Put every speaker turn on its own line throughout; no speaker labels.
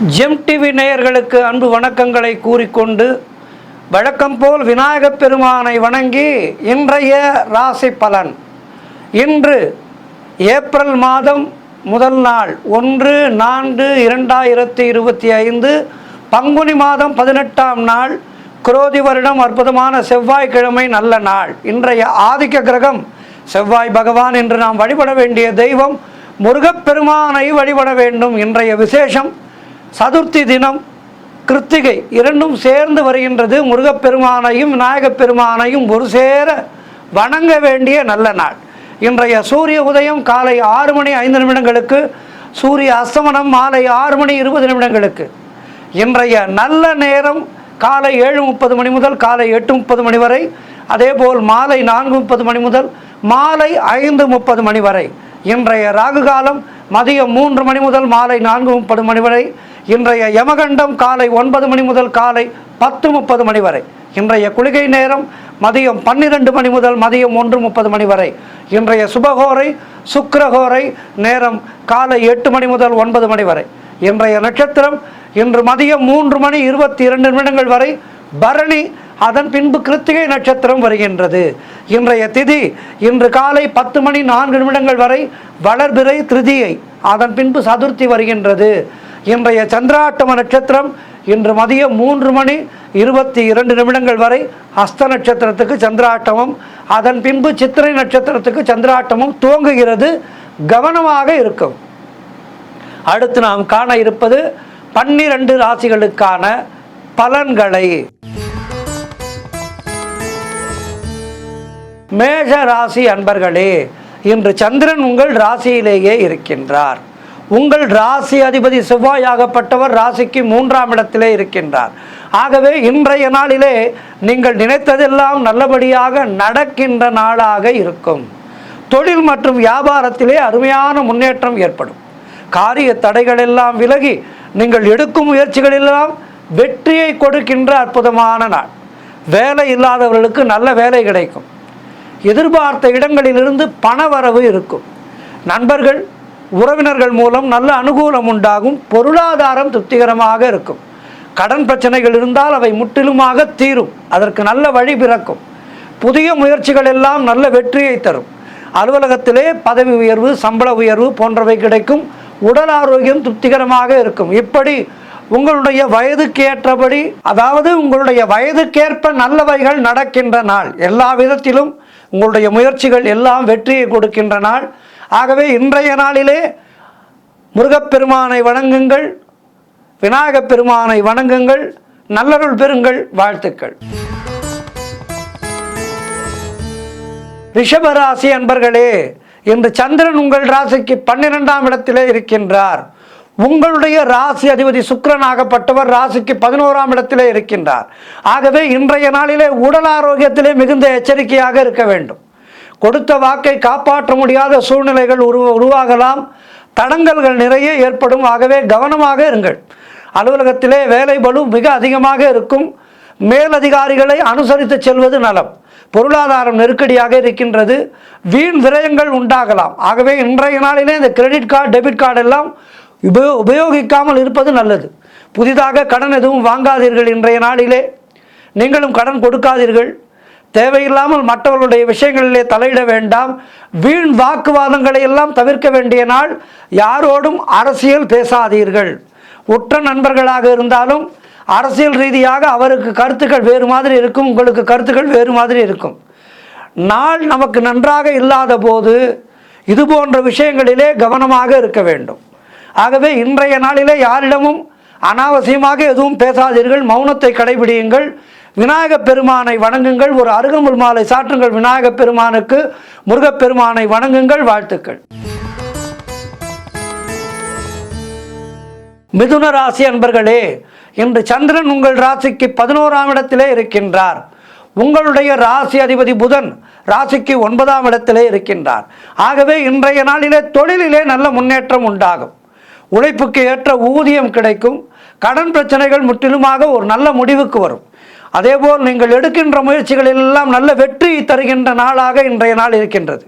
GeM TV நேயர்களுக்கு அன்பு வணக்கங்களை கூறிக்கொண்டு வழக்கம் போல் விநாயகப் பெருமானை வணங்கி இன்றைய ராசி பலன். இன்று ஏப்ரல் மாதம் முதல் நாள் 1/4/2025 பங்குனி மாதம் 18ஆம் நாள் குரோதி வருடம் அற்புதமான செவ்வாய்க்கிழமை நல்ல நாள். இன்றைய ஆதிக்க கிரகம் செவ்வாய் பகவான். என்று நாம் வழிபட வேண்டிய தெய்வம் முருகப்பெருமானை வழிபட வேண்டும். இன்றைய விசேஷம் சதுர்த்தி தினம், கிருத்திகை இரண்டும் சேர்ந்து வருகின்றது. முருகப்பெருமானையும் விநாயகப் பெருமானையும் ஒரு சேர வணங்க வேண்டிய நல்ல நாள். இன்றைய சூரிய உதயம் காலை 6:05 சூரிய அஸ்தமனம் மாலை 6:20 இன்றைய நல்ல நேரம் காலை 7:30 முதல் காலை 8:30 வரை. அதேபோல் மாலை 4:30 முதல் மாலை 5:30 வரை. இன்றைய ராகு காலம் மதியம் 3 முதல் மாலை 4:30 வரை. இன்றைய யமகண்டம் காலை 9 முதல் காலை 10:30 வரை. இன்றைய குளிகை நேரம் மதியம் 12 முதல் மதியம் 1:30 வரை. இன்றைய சுபகோரை சுக்கிரகோரை நேரம் காலை 8 முதல் 9 வரை. இன்றைய நட்சத்திரம் இன்று மதியம் 3:22 வரை பரணி, அதன் பின்பு கிருத்திகை நட்சத்திரம் வருகின்றது. இன்றைய திதி இன்று காலை 10:04 வரை வளர்பிறை திருதியை, அதன் பின்பு சதுர்த்தி வருகின்றது. இன்றைய சந்திராட்டம நட்சத்திரம் இன்று மதியம் 3:22 வரை ஹஸ்த நட்சத்திரத்துக்கு சந்திராட்டமம், அதன் பின்பு சித்திரை நட்சத்திரத்துக்கு சந்திராட்டமம் துவங்குகிறது. கவனமாக இருக்கும். அடுத்து நாம் காண இருப்பது 12 ராசிகளுக்கான பலன்களை. மேஷ ராசி அன்பர்களே, இன்று சந்திரன் உங்கள் ராசியிலேயே இருக்கின்றார். உங்கள் ராசி அதிபதி செவ்வாயாகப்பட்டவர் ராசிக்கு 3ஆம் இடத்திலே இருக்கின்றார். ஆகவே இன்றைய நாளிலே நீங்கள் நினைத்ததெல்லாம் நல்லபடியாக நடக்கின்ற நாளாக இருக்கும். தொழில் மற்றும் வியாபாரத்திலே அருமையான முன்னேற்றம் ஏற்படும். காரிய தடைகள் எல்லாம் விலகி நீங்கள் எடுக்கும் முயற்சிகளெல்லாம் வெற்றியை கொடுக்கின்ற அற்புதமான நாள். வேலை இல்லாதவர்களுக்கு நல்ல வேலை கிடைக்கும். எதிர்பார்த்த இடங்களிலிருந்து பணவரவு இருக்கும். நண்பர்கள் உறவினர்கள் மூலம் நல்ல அனுகூலம் உண்டாகும். பொருளாதாரம் திருப்திகரமாக இருக்கும். கடன் பிரச்சனைகள் இருந்தால் அவை முற்றிலுமாக தீரும். அதற்கு நல்ல வழி பிறக்கும். புதிய முயற்சிகள் எல்லாம் நல்ல வெற்றியை தரும். அலுவலகத்திலே பதவி உயர்வு, சம்பள உயர்வு போன்றவை கிடைக்கும். உடல் ஆரோக்கியம் திருப்திகரமாக இருக்கும். இப்படி உங்களுடைய வயதுக்கு ஏற்றபடி, அதாவது உங்களுடைய வயதுக்கேற்ப நல்லவைகள் நடக்கின்ற நாள். எல்லா விதத்திலும் உங்களுடைய முயற்சிகள் எல்லாம் வெற்றியை கொடுக்கின்ற நாள். ஆகவே இன்றைய நாளிலே முருகப்பெருமானை வணங்குங்கள், விநாயகப் பெருமானை வணங்குங்கள், நல்லருள் பெறுங்கள். வாழ்த்துக்கள். ரிஷபராசி அன்பர்களே, இன்று சந்திரன் உங்கள் ராசிக்கு 12ஆம் இடத்திலே இருக்கின்றார். உங்களுடைய ராசி அதிபதி சுக்கிரனாகப்பட்டவர் ராசிக்கு 11ஆம் இடத்திலே இருக்கின்றார். ஆகவே இன்றைய நாளிலே உடல் ஆரோக்கியத்திலே மிகுந்த எச்சரிக்கையாக இருக்க வேண்டும். கொடுத்த வாக்கை காப்பாற்ற முடியாத சூழ்நிலைகள் உருவாகலாம். தடங்கல்கள் நிறைய ஏற்படும். ஆகவே கவனமாக இருங்கள். அலுவலகத்திலே வேலை பளு மிக அதிகமாக இருக்கும். மேலதிகாரிகளை அனுசரித்து செல்வது நலம். பொருளாதாரம் நெருக்கடியாக இருக்கின்றது. வீண் விரயங்கள் உண்டாகலாம். ஆகவே இன்றைய நாளிலே இந்த கிரெடிட் கார்டு, டெபிட் கார்டு எல்லாம் உபயோகிக்காமல் இருப்பது நல்லது. புதிதாக கடன் எதுவும் வாங்காதீர்கள். இன்றைய நாளிலே நீங்களும் கடன் கொடுக்காதீர்கள். தேவையில்லாமல் மற்றவர்களுடைய விஷயங்களிலே தலையிட வேண்டாம். வீண் வாக்குவாதங்களை எல்லாம் தவிர்க்க வேண்டிய நாள். யாரோடும் அரசியல் பேசாதீர்கள். உற்ற நண்பர்களாக இருந்தாலும் அரசியல் ரீதியாக அவருக்கு கருத்துக்கள் வேறு மாதிரி இருக்கும், உங்களுக்கு கருத்துக்கள் வேறு மாதிரி இருக்கும். நாள் நமக்கு நன்றாக இல்லாத போது இது போன்ற விஷயங்களிலே கவனமாக இருக்க வேண்டும். ஆகவே இன்றைய நாளிலே யாரிடமும் அனாவசியமாக எதுவும் பேசாதீர்கள். மௌனத்தை கடைபிடியுங்கள். விநாயகப் பெருமானை வணங்குங்கள். ஒரு அருகம்புல் மாலை சாற்றுங்கள் விநாயகப் பெருமானுக்கு. முருகப்பெருமானை வணங்குங்கள். வாழ்த்துக்கள். மிதுன ராசி அன்பர்களே, இன்று சந்திரன் உங்கள் ராசிக்கு 11ஆம் இடத்திலே இருக்கின்றார். உங்களுடைய ராசி அதிபதி புதன் ராசிக்கு 9ஆம் இடத்திலே இருக்கின்றார். ஆகவே இன்றைய நாளிலே தொழிலிலே நல்ல முன்னேற்றம் உண்டாகும். உழைப்புக்கு ஏற்ற ஊதியம் கிடைக்கும். கடன் பிரச்சனைகள் முற்றிலுமாக ஒரு நல்ல முடிவுக்கு வரும். அதேபோல் நீங்கள் எடுக்கின்ற முயற்சிகளில் எல்லாம் நல்ல வெற்றி தருகின்ற நாளாக இன்றைய நாள் இருக்கின்றது.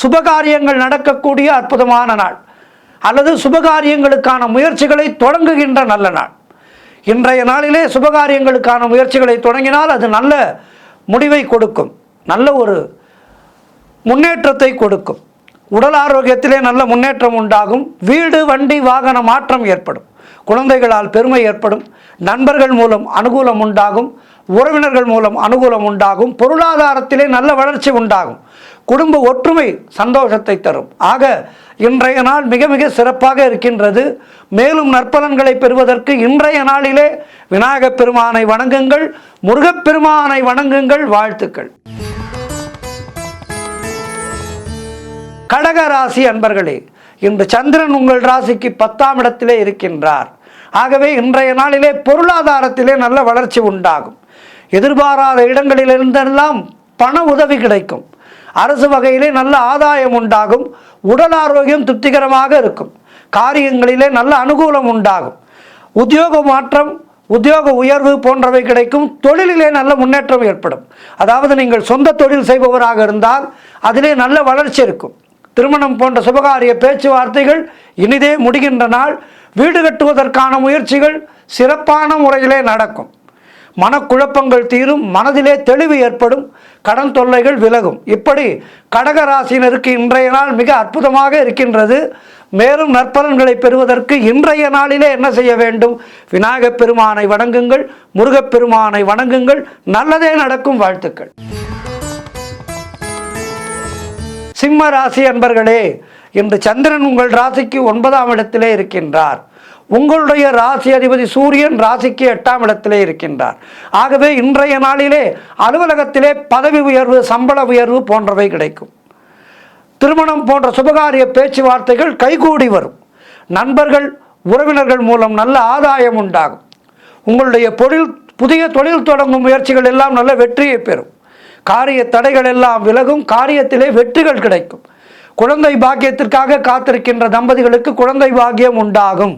சுபகாரியங்கள் நடக்கக்கூடிய அற்புதமான நாள். அல்லது சுபகாரியங்களுக்கான முயற்சிகளை தொடங்குகின்ற நல்ல நாள். இன்றைய நாளிலே சுபகாரியங்களுக்கான முயற்சிகளை தொடங்கினால் அது நல்ல முடிவை கொடுக்கும், நல்ல ஒரு முன்னேற்றத்தை கொடுக்கும். உடல் ஆரோக்கியத்திலே நல்ல முன்னேற்றம் உண்டாகும். வீடு வண்டி வாகன மாற்றம் ஏற்படும். குழந்தைகளால் பெருமை ஏற்படும். நண்பர்கள் மூலம் அனுகூலம் உண்டாகும். உறவினர்கள் மூலம் அனுகூலம் உண்டாகும். பொருளாதாரத்திலே நல்ல வளர்ச்சி உண்டாகும். குடும்ப ஒற்றுமை சந்தோஷத்தை தரும். ஆக இன்றைய நாள் மிக மிக சிறப்பாக இருக்கின்றது. மேலும் நற்பலன்களை பெறுவதற்கு இன்றைய நாளிலே விநாயகப் பெருமானை வணங்குங்கள், முருகப்பெருமானை வணங்குங்கள். வாழ்த்துக்கள். கடக ராசி அன்பர்களே, இன்று சந்திரன் உங்கள் ராசிக்கு 10ஆம் இடத்திலே இருக்கின்றார். ஆகவே இன்றைய நாளிலே பொருளாதாரத்திலே நல்ல வளர்ச்சி உண்டாகும். எதிர்பாராத இடங்களிலிருந்தெல்லாம் பண உதவி கிடைக்கும். அரசு வகையிலே நல்ல ஆதாயம் உண்டாகும். உடல் ஆரோக்கியம் திருப்திகரமாக இருக்கும். காரியங்களிலே நல்ல அனுகூலம் உண்டாகும். உத்தியோக மாற்றம், உத்தியோக உயர்வு போன்றவை கிடைக்கும். தொழிலிலே நல்ல முன்னேற்றம் ஏற்படும். அதாவது நீங்கள் சொந்த தொழில் செய்பவராக இருந்தால் அதிலே நல்ல வளர்ச்சி இருக்கும். திருமணம் போன்ற சுபகாரிய பேச்சுவார்த்தைகள் இனிதே முடிகின்ற நாள். வீடு கட்டுவதற்கான முயற்சிகள் சிறப்பான முறையிலே நடக்கும். மனக்குழப்பங்கள் தீரும். மனதிலே தெளிவு ஏற்படும். கடன் தொல்லைகள் விலகும். இப்படி கடக ராசியினருக்கு இன்றைய நாள் மிக அற்புதமாக இருக்கின்றது. மேலும் நற்பலன்களை பெறுவதற்கு இன்றைய நாளிலே என்ன செய்ய வேண்டும்? விநாயகப் பெருமானை வணங்குங்கள், முருகப்பெருமானை வணங்குங்கள். நல்லதே நடக்கும். வாழ்த்துக்கள். சிம்ம ராசி அன்பர்களே, இன்று சந்திரன் உங்கள் ராசிக்கு 9ஆம் இடத்திலே இருக்கின்றார். உங்களுடைய ராசி அதிபதி சூரியன் ராசிக்கு 8ஆம் இடத்திலே இருக்கின்றார். ஆகவே இன்றைய நாளிலே அலுவலகத்திலே பதவி உயர்வு, சம்பள உயர்வு போன்றவை கிடைக்கும். திருமணம் போன்ற சுபகாரிய பேச்சுவார்த்தைகள் கைகூடி வரும். நண்பர்கள் உறவினர்கள் மூலம் நல்ல ஆதாயம் உண்டாகும். உங்களுடைய புதிய தொழில் தொடங்கும் முயற்சிகள் எல்லாம் நல்ல வெற்றியை பெறும். காரிய தடைகள் எல்லாம் விலகும். காரியத்திலே வெற்றிகள் கிடைக்கும். குழந்தை பாக்கியத்திற்காக காத்திருக்கின்ற தம்பதிகளுக்கு குழந்தை பாக்கியம் உண்டாகும்.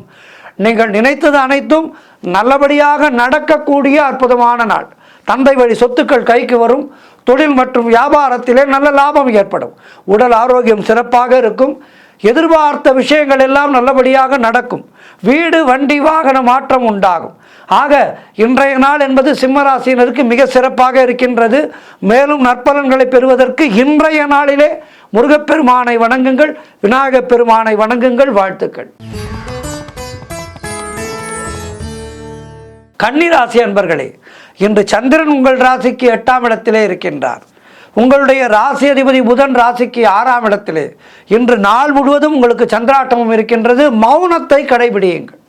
நீங்கள் நினைத்தது அனைத்தும் நல்லபடியாக நடக்கக்கூடிய அற்புதமான நாள். தந்தை வழி சொத்துக்கள் கைக்கு வரும். தொழில் மற்றும் வியாபாரத்திலே நல்ல லாபம் ஏற்படும். உடல் ஆரோக்கியம் சிறப்பாக இருக்கும். எதிர்பார்த்த விஷயங்கள் எல்லாம் நல்லபடியாக நடக்கும். வீடு வண்டி வாகன மாற்றம் உண்டாகும். ஆக இன்றைய நாள் என்பது சிம்மராசியினருக்கு மிக சிறப்பாக இருக்கின்றது. மேலும் நற்பலன்களை பெறுவதற்கு இன்றைய நாளிலே முருகப்பெருமானை வணங்குங்கள், விநாயகப் பெருமானை வணங்குங்கள். வாழ்த்துக்கள். கன்னிராசி அன்பர்களே, இன்று சந்திரன் உங்கள் ராசிக்கு 8ஆம் இடத்திலே இருக்கின்றார். உங்களுடைய ராசி அதிபதி புதன் ராசிக்கு 6ஆம் இடத்திலே. இன்று நாள் முழுவதும் உங்களுக்கு சந்திராட்டமும் இருக்கின்றது. மௌனத்தை கடைபிடியுங்கள்.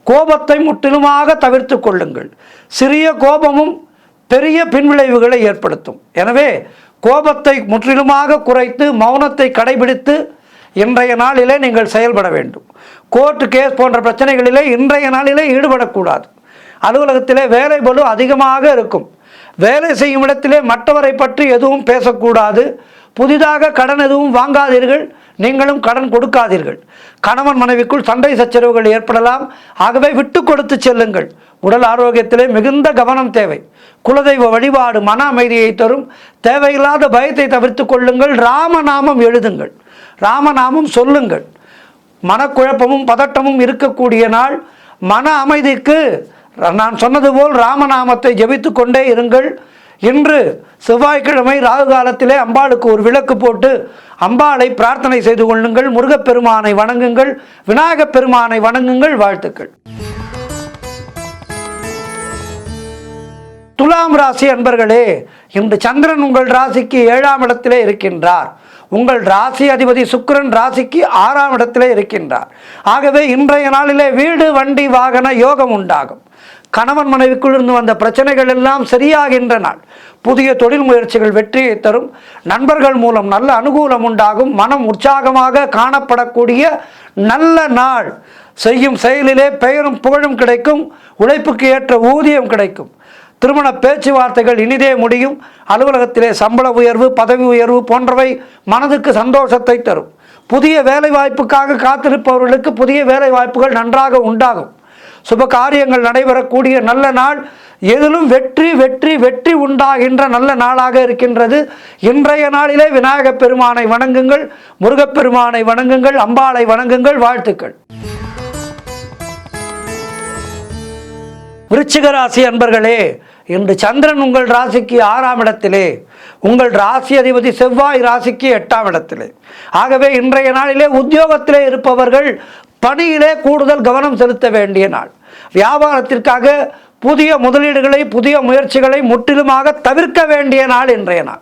கோபத்தை முற்றிலுமாக தவிர்த்து கொள்ளுங்கள். சிறிய கோபமும் பெரிய பின்விளைவுகளை ஏற்படுத்தும். எனவே கோபத்தை முற்றிலுமாக குறைத்து மௌனத்தை கடைபிடித்து இன்றைய நாளிலே நீங்கள் செயல்பட வேண்டும். கோர்ட்டு கேஸ் போன்ற பிரச்சனைகளிலே இன்றைய நாளிலே ஈடுபடக்கூடாது. அலுவலகத்திலே வேலை பளு அதிகமாக இருக்கும். வேலை செய்யும் இடத்திலே மற்றவரை பற்றி எதுவும் பேசக்கூடாது. புதிதாக கடன் எதுவும் வாங்காதீர்கள். நீங்களும் கடன் கொடுக்காதீர்கள். கணவன் மனைவிக்குள் சண்டை சச்சரவுகள் ஏற்படலாம். ஆகவே விட்டு கொடுத்து செல்லுங்கள். உடல் ஆரோக்கியத்திலே மிகுந்த கவனம் தேவை. குலதெய்வ வழிபாடு மன அமைதியை தரும். தேவையில்லாத பயத்தை தவிர்த்து கொள்ளுங்கள். ராமநாமம் எழுதுங்கள், ராமநாமம் சொல்லுங்கள். மனக்குழப்பமும் பதட்டமும் இருக்கக்கூடிய நாள். மன அமைதிக்கு நான் சொன்னது போல் ராமநாமத்தை ஜெபித்து கொண்டே இருங்கள். இன்று செவ்வாய்க்கிழமை ராகு காலத்திலே அம்பாளுக்கு ஒரு விளக்கு போட்டு அம்பாளை பிரார்த்தனை செய்து கொள்ளுங்கள். முருகப்பெருமானை வணங்குங்கள், விநாயகப் பெருமானை வணங்குங்கள். வாழ்த்துக்கள். துலாம் ராசி அன்பர்களே, இன்று சந்திரன் உங்கள் ராசிக்கு 7ஆம் இடத்திலே இருக்கின்றார். உங்கள் ராசி அதிபதி சுக்கிரன் ராசிக்கு 6ஆம் இடத்திலே இருக்கின்றார். ஆகவே இன்றைய நாளிலே வீடு வண்டி வாகன யோகம் உண்டாகும். கணவன் மனைவிக்குள் இருந்து வந்த பிரச்சனைகள் எல்லாம் சரியாகின்ற நாள். புதிய தொழில் முயற்சிகள் வெற்றியை தரும். நண்பர்கள் மூலம் நல்ல அனுகூலம் உண்டாகும். மனம் உற்சாகமாக காணப்படக்கூடிய நல்ல நாள். செய்யும் செயலிலே பெயரும் புகழும் கிடைக்கும். உழைப்புக்கு ஏற்ற ஊதியம் கிடைக்கும். திருமண பேச்சுவார்த்தைகள் இனிதே முடியும். அலுவலகத்திலே சம்பள உயர்வு, பதவி உயர்வு போன்றவை மனதுக்கு சந்தோஷத்தை தரும். புதிய வேலை வாய்ப்புக்காக காத்திருப்பவர்களுக்கு புதிய வேலை வாய்ப்புகள் நன்றாக உண்டாகும். சுப காரியங்கள் நடைபெறக்கூடிய நல்ல நாள். எதிலும் வெற்றி வெற்றி வெற்றி உண்டாகின்ற நல்ல நாளாக இருக்கின்றது. இன்றைய நாளிலே விநாயகப் பெருமானை வணங்குங்கள், முருகப்பெருமானை வணங்குங்கள், அம்பாளை வணங்குங்கள். வாழ்த்துக்கள். விருச்சிக ராசி அன்பர்களே, இன்று சந்திரன் உங்கள் ராசிக்கு 6ஆம் இடத்திலே, உங்கள் ராசி அதிபதி செவ்வாய் ராசிக்கு 8ஆம் இடத்திலே. ஆகவே இன்றைய நாளிலே உத்தியோகத்திலே இருப்பவர்கள் பணியிலே கூடுதல் கவனம் செலுத்த வேண்டிய நாள். வியாபாரத்திற்காக புதிய முதலீடுகளை, புதிய முயற்சிகளை முற்றிலுமாக தவிர்க்க வேண்டிய நாள் இன்றைய நாள்.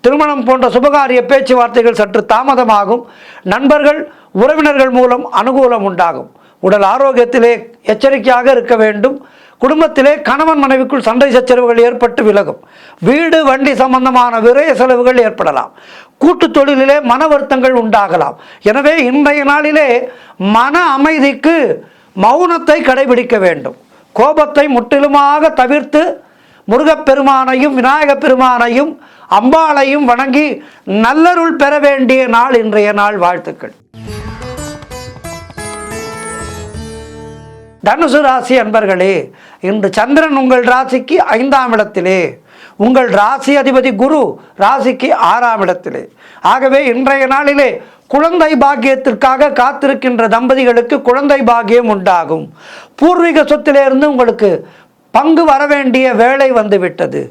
திருமணம் போன்ற சுபகாரிய பேச்சுவார்த்தைகள் சற்று தாமதமாகும். நண்பர்கள், உறவினர்கள் மூலம் அனுகூலம் உண்டாகும். உடல் ஆரோக்கியத்திலே எச்சரிக்கையாக இருக்க வேண்டும். குடும்பத்திலே கணவன் மனைவிக்குள் சண்டை சச்சரவுகள் ஏற்பட்டு விலகும். வீடு வண்டி சம்பந்தமான விரய செலவுகள் ஏற்படலாம். கூட்டு தொழிலிலே மன வருத்தங்கள் உண்டாகலாம். எனவே இன்றைய நாளிலே மன அமைதிக்கு மௌனத்தை கடைபிடிக்க வேண்டும். கோபத்தை முற்றிலுமாக தவிர்த்து முருகப்பெருமானையும் விநாயகப் பெருமானையும் அம்பாளையும் வணங்கி நல்லருள் பெற வேண்டிய நாள் இன்றைய நாள். வாழ்த்துக்கள். தனுசு ராசி அன்பர்களே, இன்று சந்திரன் உங்கள் ராசிக்கு 5ஆம் இடத்திலே, உங்கள் ராசி அதிபதி குரு ராசிக்கு 6ஆம் இடத்திலே. ஆகவே இன்றைய நாளிலே குழந்தை பாக்கியத்திற்காக காத்திருக்கின்ற தம்பதிகளுக்கு குழந்தை பாக்கியம் உண்டாகும். பூர்வீக சொத்திலிருந்து உங்களுக்கு பங்கு வர வேண்டிய வேலை வந்துவிட்டது.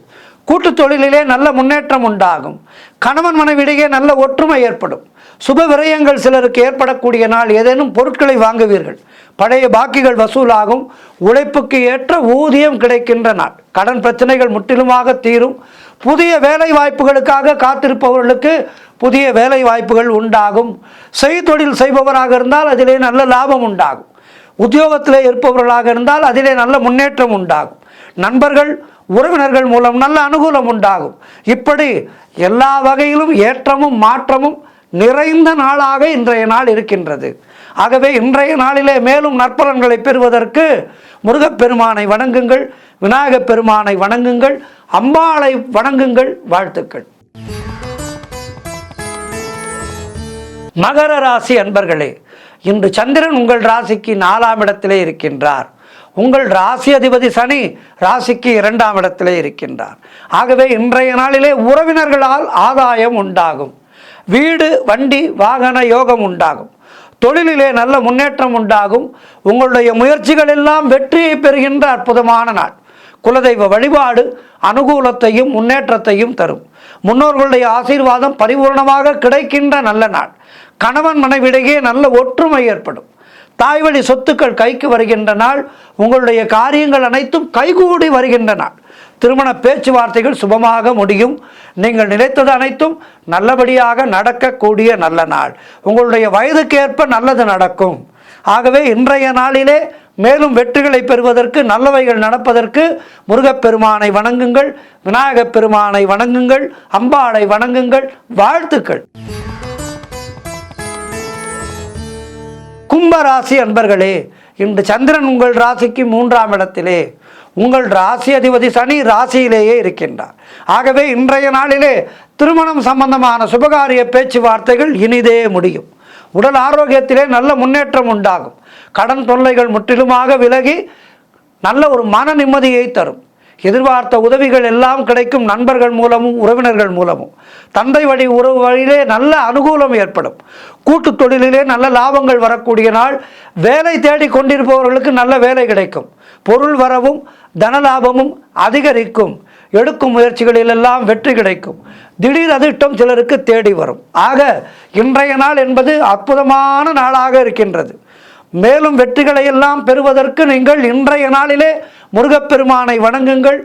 கூட்டு தொழிலிலே நல்ல முன்னேற்றம் உண்டாகும். கணவன் மனைவிடையே நல்ல ஒற்றுமை ஏற்படும். சுப விரயங்கள் சிலருக்கு ஏற்படக்கூடிய நாள். ஏதேனும் பொருட்களை வாங்குவீர்கள். பழைய பாக்கிகள் வசூலாகும். உழைப்புக்கு ஏற்ற ஊதியம் கிடைக்கின்ற நாள். கடன் பிரச்சனைகள் முற்றிலுமாக தீரும். புதிய வேலை வாய்ப்புகளுக்காக காத்திருப்பவர்களுக்கு புதிய வேலை வாய்ப்புகள் உண்டாகும். செய்தொழில் செய்பவராக இருந்தால் அதிலே நல்ல லாபம் உண்டாகும். உத்தியோகத்திலே இருப்பவர்களாக இருந்தால் அதிலே நல்ல முன்னேற்றம் உண்டாகும். நண்பர்கள், உறவினர்கள் மூலம் நல்ல அனுகூலம் உண்டாகும். இப்படி எல்லா வகையிலும் ஏற்றமும் மாற்றமும் நிறைந்த நாளாக இன்றைய நாள் இருக்கின்றது. ஆகவே இன்றைய நாளிலே மேலும் நற்பலன்களை பெறுவதற்கு முருகப்பெருமானை வணங்குங்கள், விநாயகப் பெருமானை வணங்குங்கள், அம்பாளை வணங்குங்கள். வாழ்த்துக்கள். மகர ராசி அன்பர்களே, இன்று சந்திரன் உங்கள் ராசிக்கு 4ஆம் இடத்திலே இருக்கின்றார். உங்கள் ராசி அதிபதி சனி ராசிக்கு 2ஆம் இடத்திலே இருக்கின்றார். ஆகவே இன்றைய நாளிலே உறவினர்களால் ஆதாயம் உண்டாகும். வீடு வண்டி வாகன யோகம் உண்டாகும். தொழிலிலே நல்ல முன்னேற்றம் உண்டாகும். உங்களுடைய முயற்சிகள் எல்லாம் வெற்றியை பெறுகின்ற அற்புதமான நாள். குலதெய்வ வழிபாடு அனுகூலத்தையும் முன்னேற்றத்தையும் தரும். முன்னோர்களுடைய ஆசீர்வாதம் பரிபூர்ணமாக கிடைக்கின்ற நல்ல நாள். கணவன் மனைவிடையே நல்ல ஒற்றுமை ஏற்படும். தாய்வழி சொத்துக்கள் கைக்கு வருகின்ற நாள். உங்களுடைய காரியங்கள் அனைத்தும் கைகூடி வருகின்ற நாள். திருமண பேச்சுவார்த்தைகள் சுபமாக முடியும். நீங்கள் நினைத்தது அனைத்தும் நல்லபடியாக நடக்கக்கூடிய நல்ல நாள். உங்களுடைய வயதுக்கேற்ப நல்லது நடக்கும். ஆகவே இன்றைய நாளிலே மேலும் வெற்றிகளை பெறுவதற்கு, நல்லவைகள் நடப்பதற்கு முருகப்பெருமானை வணங்குங்கள், விநாயகப் பெருமானை வணங்குங்கள், அம்பாளை வணங்குங்கள். வாழ்த்துக்கள். கும்பராசி அன்பர்களே, இன்று சந்திரன் உங்கள் ராசிக்கு 3ஆம் இடத்திலே, உங்கள் ராசி அதிபதி சனி ராசியிலேயே இருக்கின்றார். ஆகவே இன்றைய நாளிலே திருமணம் சம்பந்தமான சுபகாரிய பேச்சுவார்த்தைகள் இனிதே முடியும். உடல் ஆரோக்கியத்திலே நல்ல முன்னேற்றம் உண்டாகும். கடன் தொல்லைகள் முற்றிலுமாக விலகி நல்ல ஒரு மன நிம்மதியை தரும். எதிர்பார்த்த உதவிகள் எல்லாம் கிடைக்கும். நண்பர்கள் மூலமும் உறவினர்கள் மூலமும் தந்தை வழி உறவு வழியிலே நல்ல அனுகூலம் ஏற்படும். கூட்டு தொழிலிலே நல்ல லாபங்கள் வரக்கூடிய நாள். வேலை தேடி கொண்டிருப்பவர்களுக்கு நல்ல வேலை கிடைக்கும். பொருள் வரவும் தனலாபமும் அதிகரிக்கும். எடுக்கும் முயற்சிகளிலெல்லாம் வெற்றி கிடைக்கும். திடீர் அதிர்ஷ்டம் சிலருக்கு தேடி வரும். ஆக இன்றைய நாள் என்பது அற்புதமான நாளாக இருக்கின்றது. மேலும் வெற்றிகளை எல்லாம் பெறுவதற்கு நீங்கள் இன்றைய நாளிலே முருகப்பெருமானை வணங்குங்கள்.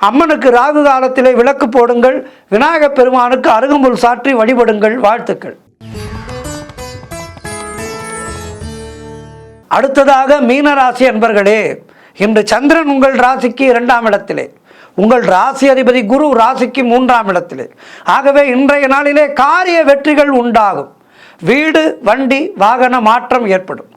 அம்மனுக்கு ராகு காலத்திலே விளக்கு போடுங்கள். விநாயகப் பெருமானுக்கு அருகம்புல் சாற்றி வழிபடுங்கள். வாழ்த்துக்கள். அடுத்ததாக மீனராசி அன்பர்களே, இன்று சந்திரன் உங்கள் ராசிக்கு 2ஆம் இடத்திலே, உங்கள் ராசி அதிபதி குரு ராசிக்கு 3ஆம் இடத்திலே. ஆகவே இன்றைய நாளிலே காரிய வெற்றிகள் உண்டாகும். வீடு வண்டி வாகன மாற்றம் ஏற்படும்.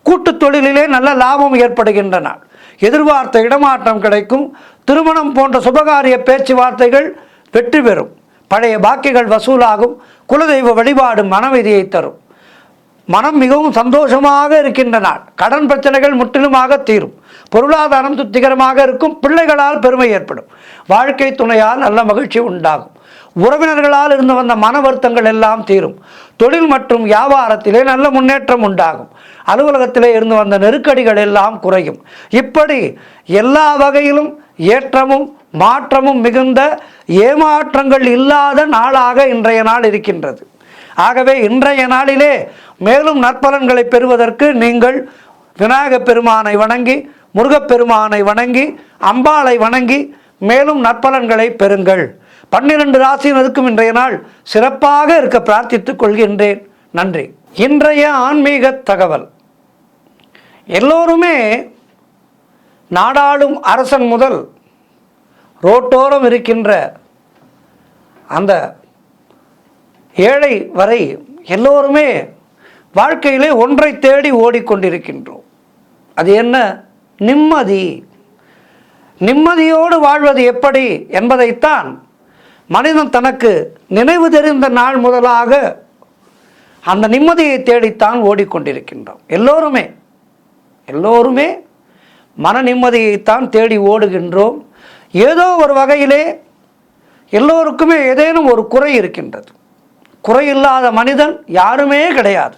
கூட்டு தொழிலிலே நல்ல லாபம் ஏற்படுகின்ற நாள். எதிர்பார்த்த இடமாற்றம் கிடைக்கும். திருமணம் போன்ற சுபகாரிய பேச்சுவார்த்தைகள் வெற்றி பெறும். பழைய பாக்கிகள் வசூலாகும். குலதெய்வ வழிபாடு மனநிதியை தரும். மனம் மிகவும் சந்தோஷமாக இருக்கின்ற நாள். கடன் பிரச்சனைகள் முற்றிலுமாக தீரும். பொருளாதாரம் திருப்திகரமாக இருக்கும். பிள்ளைகளால் பெருமை ஏற்படும். வாழ்க்கை துணையால் நல்ல மகிழ்ச்சி உண்டாகும். உறவினர்களால் இருந்து வந்த மன வருத்தங்கள் எல்லாம் தீரும். தொழில் மற்றும் வியாபாரத்திலே நல்ல முன்னேற்றம் உண்டாகும். அலுவலகத்திலே இருந்து வந்த நெருக்கடிகள் எல்லாம் குறையும். இப்படி எல்லா வகையிலும் ஏற்றமும் மாற்றமும் மிகுந்த ஏமாற்றங்கள் இல்லாத நாளாக இன்றைய நாள் இருக்கின்றது. ஆகவே இன்றைய நாளிலே மேலும் நற்பலன்களை பெறுவதற்கு நீங்கள் விநாயகப் பெருமானை வணங்கி, முருகப்பெருமானை வணங்கி, அம்பாளை வணங்கி மேலும் நற்பலன்களை பெறுங்கள். 12 ராசியினருக்கும் இன்றைய நாள் சிறப்பாக இருக்க பிரார்த்தித்துக் கொள்கின்றேன். நன்றி. இன்றைய ஆன்மீக தகவல். எல்லோருமே நாடாளும் அரசன் முதல் ரோட்டோரம் இருக்கின்ற அந்த ஏழை வரை எல்லோருமே வாழ்க்கையிலே ஒன்றை தேடி ஓடிக்கொண்டிருக்கின்றோம். அது என்ன? நிம்மதி. நிம்மதியோடு வாழ்வது எப்படி என்பதைத்தான் மனிதன் தனக்கு நினைவு தெரிந்த நாள் முதலாக அந்த நிம்மதியை தேடித்தான் ஓடிக்கொண்டிருக்கின்றோம். எல்லோருமே மன நிம்மதியைத்தான் தேடி ஓடுகின்றோம். ஏதோ ஒரு வகையிலே எல்லோருக்குமே ஏதேனும் ஒரு குறை இருக்கின்றது. குறையில்லாத மனிதன் யாருமே கிடையாது.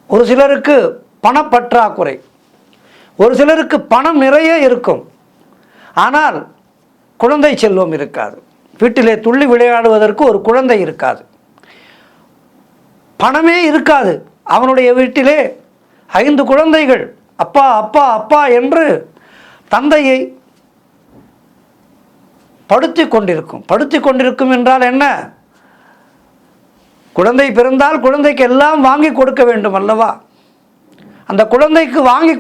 ஒரு சிலருக்கு பணப்பற்றாக்குறை, ஒரு சிலருக்கு பணம் நிறைய இருக்கும், ஆனால் குழந்தை செல்வம் இருக்காது. வீட்டிலே துள்ளி விளையாடுவதற்கு ஒரு குழந்தை இருக்காது. பணமே இருக்காது. அவனுடைய வீட்டிலே 5 குழந்தைகள் அப்பா அப்பா அப்பா என்று தந்தையை படுத்தி கொண்டிருக்கும் என்றால் என்ன? குழந்தை பிறந்தால் குழந்தைக்கு எல்லாம் வாங்கி கொடுக்க வேண்டும் அல்லவா? அந்த குழந்தைக்கு வாங்கி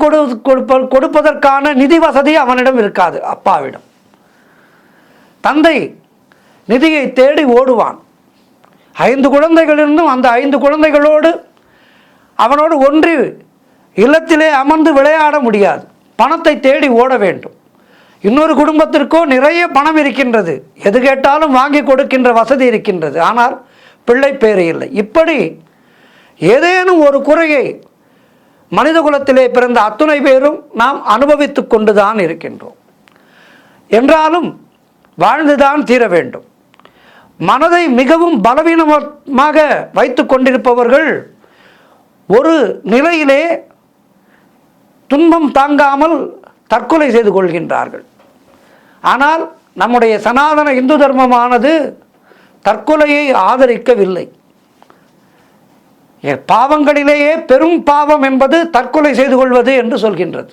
கொடுப்பதற்கான நிதி வசதி அவனிடம் இருக்காது, அப்பாவிடம். தந்தை நிதியை தேடி ஓடுவான். 5 குழந்தைகள் இருந்தும் அந்த 5 குழந்தைகளோடு அவனோடு ஒன்றி இல்லத்திலே அமர்ந்து விளையாட முடியாது. பணத்தை தேடி ஓட வேண்டும். இன்னொரு குடும்பத்திற்கோ நிறைய பணம் இருக்கின்றது, எது கேட்டாலும் வாங்கி கொடுக்கின்ற வசதி இருக்கின்றது, ஆனால் பிள்ளை பேறு இல்லை. இப்படி ஏதேனும் ஒரு குறையை மனித குலத்திலே பிறந்த அத்துணை பேரும் நாம் அனுபவித்து கொண்டுதான் இருக்கின்றோம். என்றாலும் வாழ்ந்துதான் தீர வேண்டும். மனதை மிகவும் பலவீனமாக வைத்து கொண்டிருப்பவர்கள் ஒரு நிலையிலே துன்பம் தாங்காமல் தற்கொலை செய்து கொள்கின்றார்கள். ஆனால் நம்முடைய சனாதன இந்து தர்மமானது தற்கொலையை ஆதரிக்கவில்லை. பாவங்களிலேயே பெரும் பாவம் என்பது தற்கொலை செய்து கொள்வது என்று சொல்கின்றது.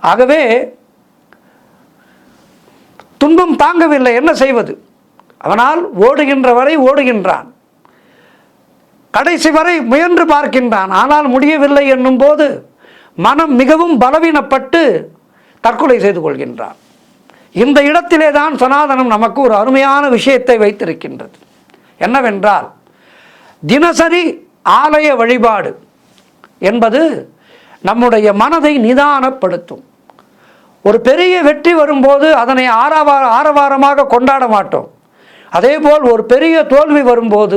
ஆகவே துன்பம் தாங்கவில்லை, என்ன செய்வது? அவனால் ஓடுகின்ற வரை ஓடுகின்றான், கடைசி வரை முயன்று பார்க்கின்றான், ஆனால் முடியவில்லை என்னும் போது மனம் மிகவும் பலவீனப்பட்டு தற்கொலை செய்து கொள்கின்றான். இந்த இடத்திலே தான் சனாதனம் நமக்கு ஒரு அருமையான விஷயத்தை வைத்திருக்கின்றது. என்னவென்றால், தினசரி ஆலய வழிபாடு என்பது நம்முடைய மனதை நிதானப்படுத்தும். ஒரு பெரிய வெற்றி வரும்போது அதனை ஆரவாரமாக கொண்டாட மாட்டோம். அதேபோல் ஒரு பெரிய தோல்வி வரும்போது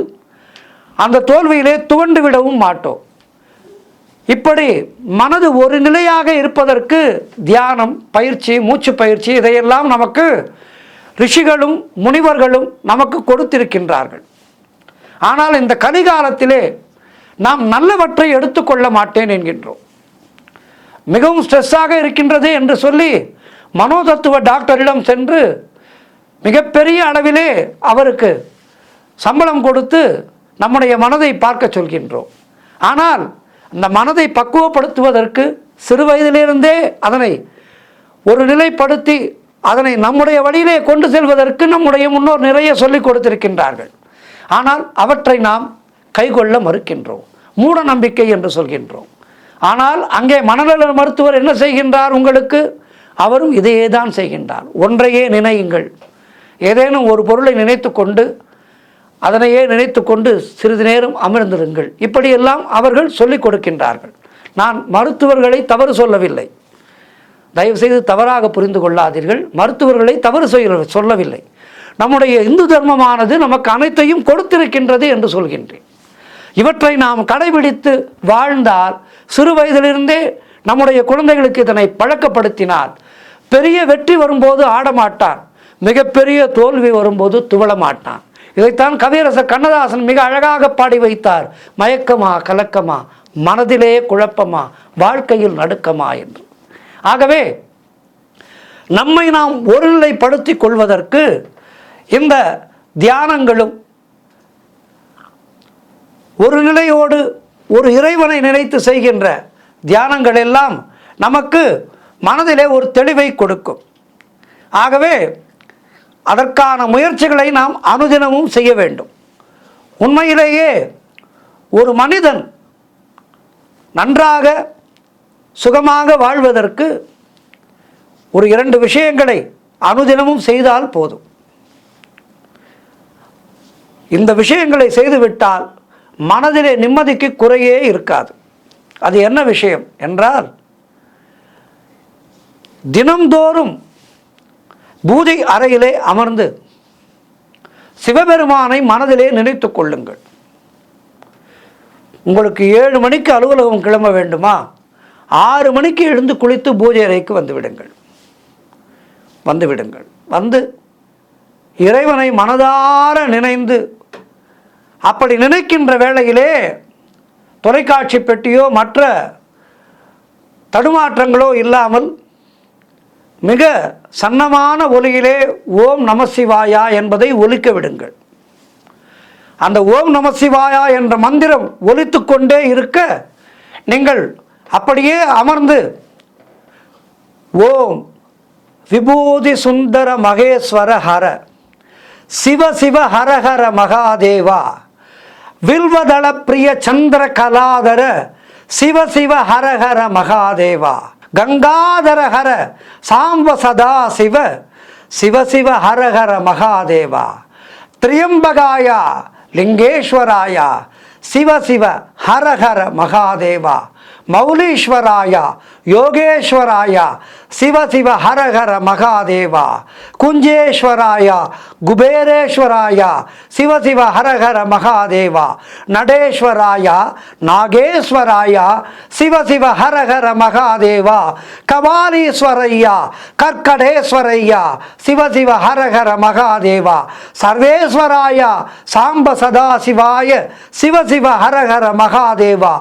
அந்த தோல்வியிலே துவண்டு விடவும் மாட்டோம். இப்படி மனது ஒரு நிலையாக இருப்பதற்கு தியானம் பயிற்சி, மூச்சு பயிற்சி, இதையெல்லாம் நமக்கு ரிஷிகளும் முனிவர்களும் நமக்கு கொடுத்திருக்கின்றார்கள். ஆனால் இந்த கலிகாலத்திலே நாம் நல்லவற்றை எடுத்துக்கொள்ள மாட்டேன் என்கின்றோம். மிகவும் ஸ்ட்ரெஸ்ஸாக இருக்கின்றது என்று சொல்லி மனோதத்துவ டாக்டரிடம் சென்று மிகப்பெரிய அளவிலே அவருக்கு சம்பளம் கொடுத்து நம்முடைய மனதை பார்க்க சொல்கின்றோம். ஆனால் அந்த மனதை பக்குவப்படுத்துவதற்கு சிறு வயதிலிருந்தே அதனை ஒரு நிலைப்படுத்தி அதனை நம்முடைய வழியிலே கொண்டு செல்வதற்கு நம்முடைய முன்னோர் நிறைய சொல்லிக் கொடுத்திருக்கின்றார்கள். ஆனால் அவற்றை நாம் கைக்கொள்ள மறுக்கின்றோம், மூட நம்பிக்கை என்று சொல்கின்றோம். ஆனால் அங்கே மனநல மருத்துவர் என்ன செய்கின்றார் உங்களுக்கு? அவரும் இதையே தான் செய்கின்றார். ஒன்றையே நினையுங்கள். ஏதேனும் ஒரு பொருளை நினைத்து கொண்டு அதனையே நினைத்து கொண்டு சிறிது நேரம் அமர்ந்திருங்கள். இப்படியெல்லாம் அவர்கள் சொல்லிக் கொடுக்கின்றார்கள். நான் மருத்துவர்களை தவறு சொல்லவில்லை, தயவுசெய்து தவறாக புரிந்து கொள்ளாதீர்கள். மருத்துவர்களை தவறு சொல்லவில்லை. நம்முடைய இந்து தர்மமானது நமக்கு அனைத்தையும் கொடுத்திருக்கின்றது என்று சொல்கின்றேன். இவற்றை நாம் கடைபிடித்து வாழ்ந்தால், சிறு வயதிலிருந்தே நம்முடைய குழந்தைகளுக்கு இதனை பழக்கப்படுத்தினால், பெரிய வெற்றி வரும்போது ஆடமாட்டான், மிகப்பெரிய தோல்வி வரும்போது துவள மாட்டான். இதைத்தான் கவியரசர் கண்ணதாசன் மிக அழகாக பாடி வைத்தார். மயக்கமா கலக்கமா, மனதிலே குழப்பமா, வாழ்க்கையில் நடுக்கமா என்று. ஆகவே நம்மை நாம் ஒருநிலைப்படுத்திக் கொள்வதற்கு இந்த தியானங்களும், ஒரு நிலையோடு ஒரு இறைவனை நினைத்து செய்கின்ற தியானங்கள் எல்லாம் நமக்கு மனதிலே ஒரு தெளிவை கொடுக்கும். ஆகவே அதற்கான முயற்சிகளை நாம் அனுதினமும் செய்ய வேண்டும். உண்மையிலேயே ஒரு மனிதன் நன்றாக சுகமாக வாழ்வதற்கு ஒரு 2 விஷயங்களை அனுதினமும் செய்தால் போதும். இந்த விஷயங்களை செய்துவிட்டால் மனதிலே நிம்மதிக்கு குறையே இருக்காது. அது என்ன விஷயம் என்றால், தினம்தோறும் பூஜை அறையிலே அமர்ந்து சிவபெருமானை மனதிலே நினைத்து கொள்ளுங்கள். உங்களுக்கு 7 மணிக்கு அலுவலகம் கிளம்ப வேண்டுமா, 6 மணிக்கு எழுந்து குளித்து பூஜை அறைக்கு வந்துவிடுங்கள். வந்து இறைவனை மனதார நினைந்து, அப்படி நினைக்கின்ற வேளையிலே தொலைக்காட்சி பெட்டியோ மற்ற தடுமாற்றங்களோ இல்லாமல் மிக சன்னமான ஒலியிலே ஓம் நமசிவாயா என்பதை ஒலிக்க விடுங்கள். அந்த ஓம் நமசிவாயா என்ற மந்திரம் ஒலித்து கொண்டே இருக்க, நீங்கள் அப்படியே அமர்ந்து ஓம் விபூதி சுந்தர மகேஸ்வர ஹர சிவ சிவ ஹரஹர மகாதேவா வில்வதள பிரிய சந்திர கலாதர சிவ சிவ ஹரஹர மகாதேவா கங்காதர ஹர சாம்ப சதா சிவ சிவ சிவ ஹரஹர மகாதேவா திரியம்பகாயா லிங்கேஸ்வராயா சிவ சிவ ஹரஹர மகாதேவா மௌலீஸ்வராயா யோகேஸ்வராயா சிவ சிவ ஹரஹர மகாதேவா குஞ்சேஸ்வராயா குபேரேஸ்வராயா சிவ சிவ ஹரஹர மகாதேவா நடேஸ்வராயா நாகேஸ்வராயா சிவ சிவ ஹரஹர மகாதேவா கபாலீஸ்வரையா கர்க்கடேஸ்வரையா சிவ சிவ ஹரஹர மகாதேவா சர்வேஸ்வராயா சாம்ப சதா சிவாய சிவ சிவ ஹரஹர மகாதேவா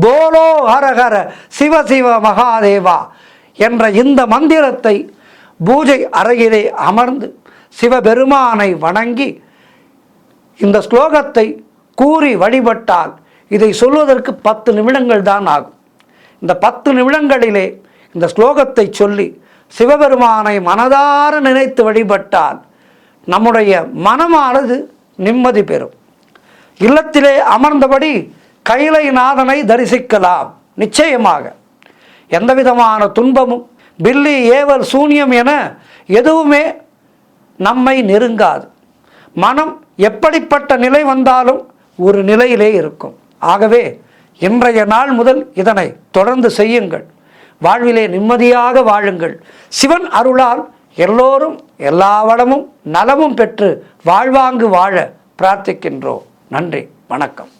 போலோ ஹரஹர சிவ சிவ மகாதேவா என்ற இந்த மந்திரத்தை பூஜை அறையிலே அமர்ந்து சிவபெருமானை வணங்கி இந்த ஸ்லோகத்தை கூறி வழிபட்டால், இதை சொல்வதற்கு 10 நிமிடங்கள் தான் ஆகும். இந்த 10 நிமிடங்களிலே இந்த ஸ்லோகத்தை சொல்லி சிவபெருமானை மனதார நினைத்து வழிபட்டால் நம்முடைய மனமானது நிம்மதி பெறும். இல்லத்திலே அமர்ந்தபடி கைலைநாதனை தரிசிக்கலாம். நிச்சயமாக எந்த விதமான துன்பமும், பில்லி, ஏவல், சூன்யம் என எதுவுமே நம்மை நெருங்காது. மனம் எப்படிப்பட்ட நிலை வந்தாலும் ஒரு நிலையிலே இருக்கும். ஆகவே இன்றைய நாள் முதல் இதனை தொடர்ந்து செய்யுங்கள். வாழ்விலே நிம்மதியாக வாழுங்கள். சிவன் அருளால் எல்லோரும் எல்லா வளமும் நலமும் பெற்று வாழ்வாங்கு வாழ பிரார்த்திக்கின்றோம். நன்றி, வணக்கம்.